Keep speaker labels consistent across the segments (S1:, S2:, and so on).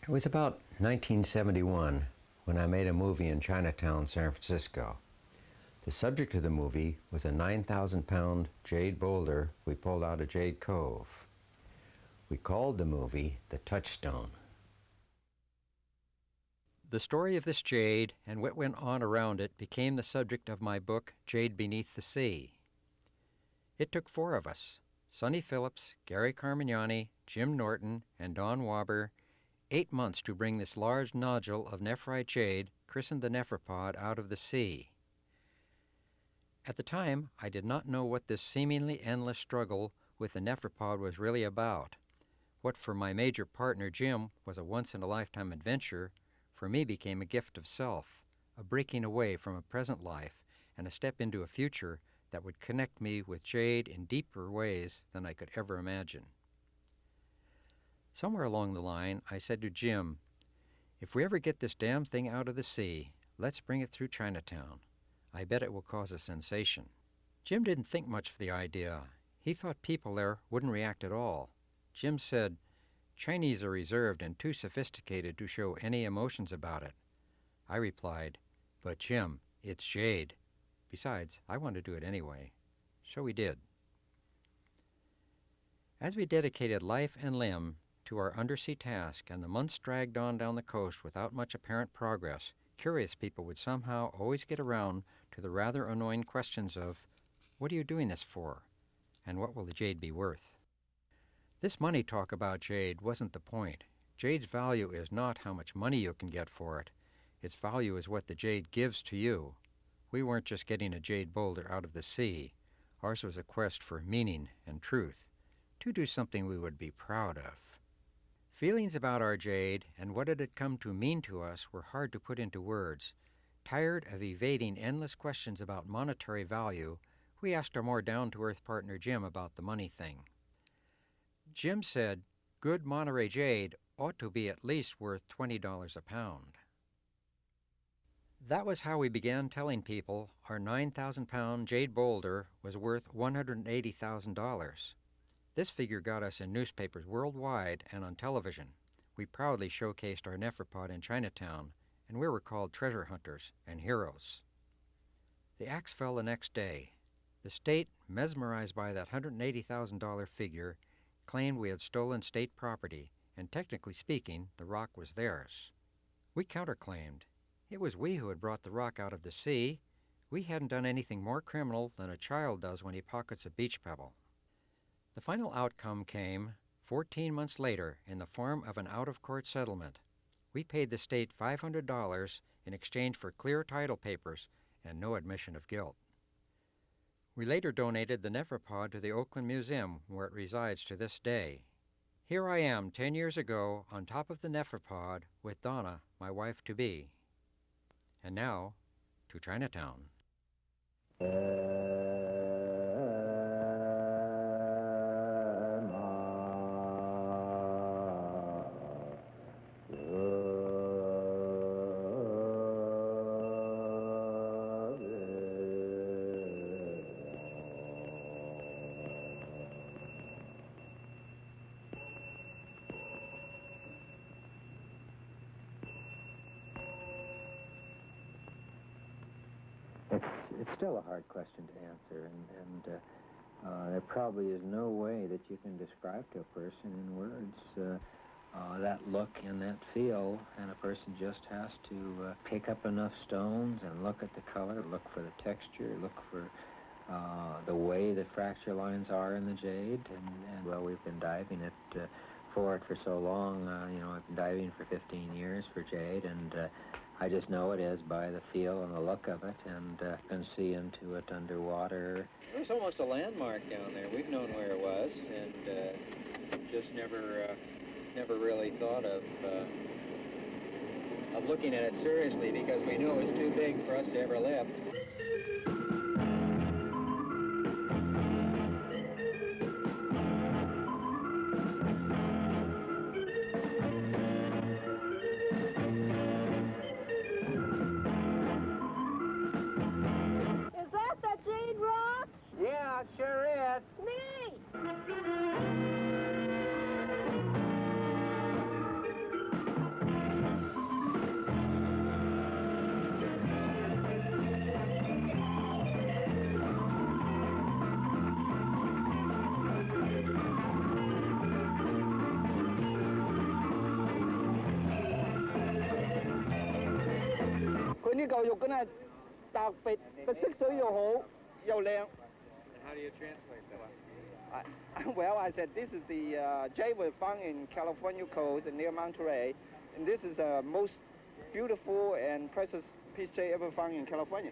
S1: It was about 1971 when I made a movie in Chinatown, San Francisco. The subject of the movie was a 9,000-pound jade boulder we pulled out of Jade Cove. We called the movie The Touchstone.
S2: The story of this jade and what went on around it became the subject of my book, Jade Beneath the Sea. It took four of us, Sonny Phillips, Gary Carmignani, Jim Norton, and Don Waber, 8 months to bring this large nodule of nephrite jade, christened the Nephripod, out of the sea. At the time, I did not know what this seemingly endless struggle with the Nephripod was really about. What for my major partner Jim was a once-in-a-lifetime adventure, for me became a gift of self, a breaking away from a present life, and a step into a future that would connect me with jade in deeper ways than I could ever imagine. Somewhere along the line, I said to Jim, "If we ever get this damn thing out of the sea, let's bring it through Chinatown. I bet it will cause a sensation." Jim didn't think much of the idea. He thought people there wouldn't react at all. Jim said, "Chinese are reserved and too sophisticated to show any emotions about it." I replied, "But Jim, it's jade. Besides, I want to do it anyway." So we did. As we dedicated life and limb to our undersea task and the months dragged on down the coast without much apparent progress, curious people would somehow always get around to the rather annoying questions of, "What are you doing this for?" and "What will the jade be worth?" This money talk about jade wasn't the point. Jade's value is not how much money you can get for it. Its value is what the jade gives to you. We weren't just getting a jade boulder out of the sea. Ours was a quest for meaning and truth, to do something we would be proud of. Feelings about our jade and what it had come to mean to us were hard to put into words. Tired of evading endless questions about monetary value, we asked our more down-to-earth partner Jim about the money thing. Jim said, "Good Monterey jade ought to be at least worth $20 a pound." That was how we began telling people our 9,000-pound jade boulder was worth $180,000. This figure got us in newspapers worldwide and on television. We proudly showcased our Nephripod in Chinatown, and we were called treasure hunters and heroes. The axe fell the next day. The state, mesmerized by that $180,000 figure, claimed we had stolen state property, and technically speaking, the rock was theirs. We counterclaimed. It was we who had brought the rock out of the sea. We hadn't done anything more criminal than a child does when he pockets a beach pebble. The final outcome came 14 months later in the form of an out-of-court settlement. We paid the state $500 in exchange for clear title papers and no admission of guilt. We later donated the Nephripod to the Oakland Museum, where it resides to this day. Here I am 10 years ago on top of the Nephripod with Donna, my wife-to-be. And now, to Chinatown.
S3: It's still a hard question to answer, and there probably is no way that you can describe to a person in words that look and that feel, and a person just has to pick up enough stones and look at the color, look for the texture, look for the way the fracture lines are in the jade, and well, we've been diving for it for so long. I've been diving for 15 years for jade, and I just know it is by the feel and the look of it, and can see into it underwater.
S2: It was almost a landmark down there. We've known where it was, and just never really thought of looking at it seriously because we knew it was too big for us to ever lift.
S3: It sure is.
S4: Me! 呢嚿肉咧特別個色水又好又靚。
S2: How do you translate that?
S4: Well, I said this is the jade was found in California coast near Monterey, and this is the most beautiful and precious piece jade ever found in California.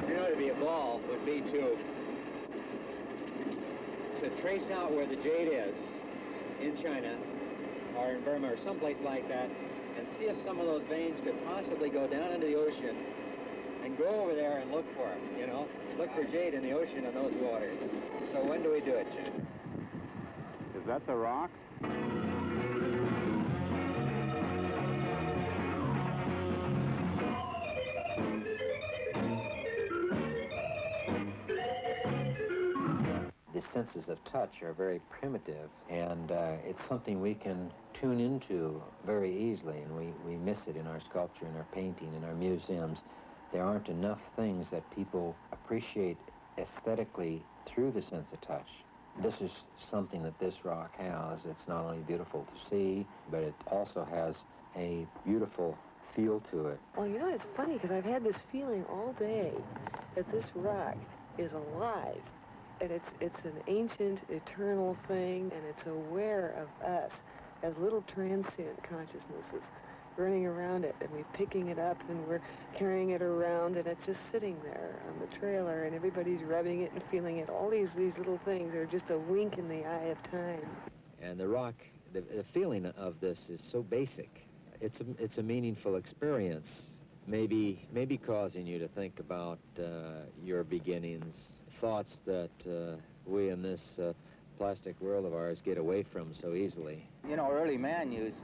S1: You know, to be a ball would be to trace out where the jade is in China or in Burma or someplace like that and see if some of those veins could possibly go down into the ocean and go over there and look for it, you know? Look for jade in the ocean in those waters. So when do we do it, Jim?
S5: Is that the rock?
S3: The senses of touch are very primitive, and it's something we can tune into very easily, and we miss it in our sculpture, in our painting, in our museums. There aren't enough things that people appreciate aesthetically through the sense of touch. This is something that this rock has. It's not only beautiful to see, but it also has a beautiful feel to it.
S6: Well, you know, it's funny because I've had this feeling all day that this rock is alive. And it's an ancient, eternal thing, and it's aware of us as little transient consciousnesses running around it, and we're picking it up, and we're carrying it around, and it's just sitting there on the trailer, and everybody's rubbing it and feeling it. All these little things are just a wink in the eye of time.
S3: And the rock, the feeling of this is so basic. It's a meaningful experience, maybe causing you to think about your beginnings, thoughts that we in this plastic world of ours get away from so easily.
S7: You know, early man used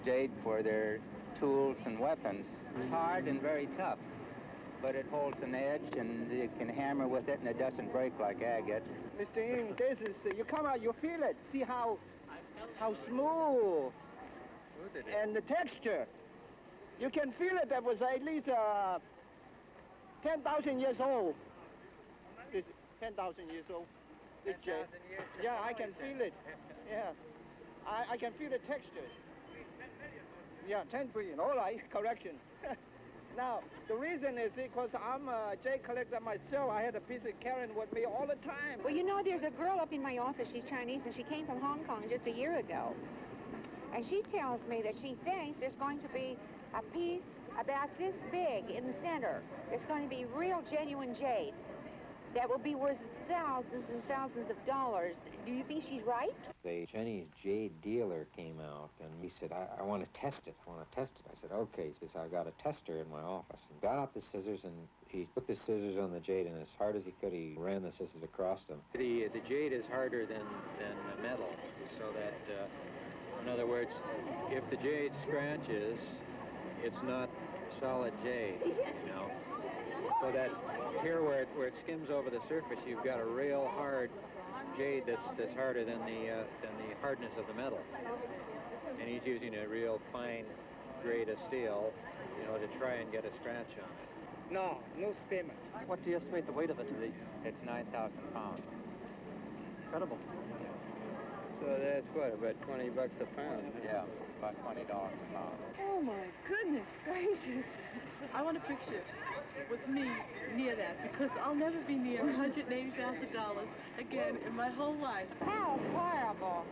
S7: jade for their tools and weapons. It's hard and very tough, but it holds an edge, and you can hammer with it, and it doesn't break like agate.
S4: Mr. Ng, this is, you come out, you feel it. See how smooth and the texture. You can feel it. That was at least 10,000 years old. 10,000 years old. This jade. Yeah, I can feel it. Yeah. I can feel the texture. Yeah, 10 billion. All right, correction. Now, the reason is because I'm a jade collector myself. I had a piece of carrying with me all the time.
S8: Well, you know, there's a girl up in my office. She's Chinese, and she came from Hong Kong just a year ago. And she tells me that she thinks there's going to be a piece about this big in the center. It's going to be real, genuine jade that will be worth thousands and thousands of dollars. Do you think she's right?
S3: The Chinese jade dealer came out, and he said, I want to test it. I want to test it. I said, okay. He says, I've got a tester in my office. And got out the scissors, and he put the scissors on the jade, and as hard as he could, he ran the scissors across them. The jade is harder than metal, so that, in other words, if the jade scratches, it's not solid jade, you know. So that here where it skims over the surface, you've got a real hard jade that's harder than the hardness of the metal. And he's using a real fine grade of steel, you know, to try and get a scratch on it.
S4: No spearmint.
S7: What do you estimate the weight of it to be? It's 9,000 pounds.
S4: Incredible.
S7: So that's what, about 20 bucks a pound? Yeah, about $20 a pound.
S6: Oh, my goodness gracious. I want a picture with me near that, because I'll never be near $180,000 again in my whole life.
S8: How horrible.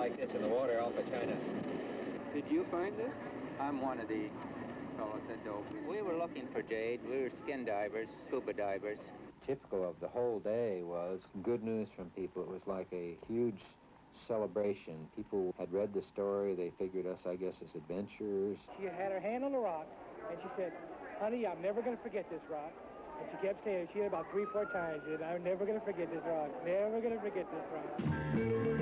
S3: like this in the water off of China.
S4: Did you find this?
S7: I'm one of the fellows that dove. We were looking for jade. We were skin divers, scuba divers.
S3: Typical of the whole day was good news from people. It was like a huge celebration. People had read the story. They figured us, I guess, as adventurers.
S9: She had her hand on the rock, and she said, honey, I'm never going to forget this rock. And she kept saying it. She had about 3 or 4 times, and I'm never going to forget this rock. Never going to forget this rock.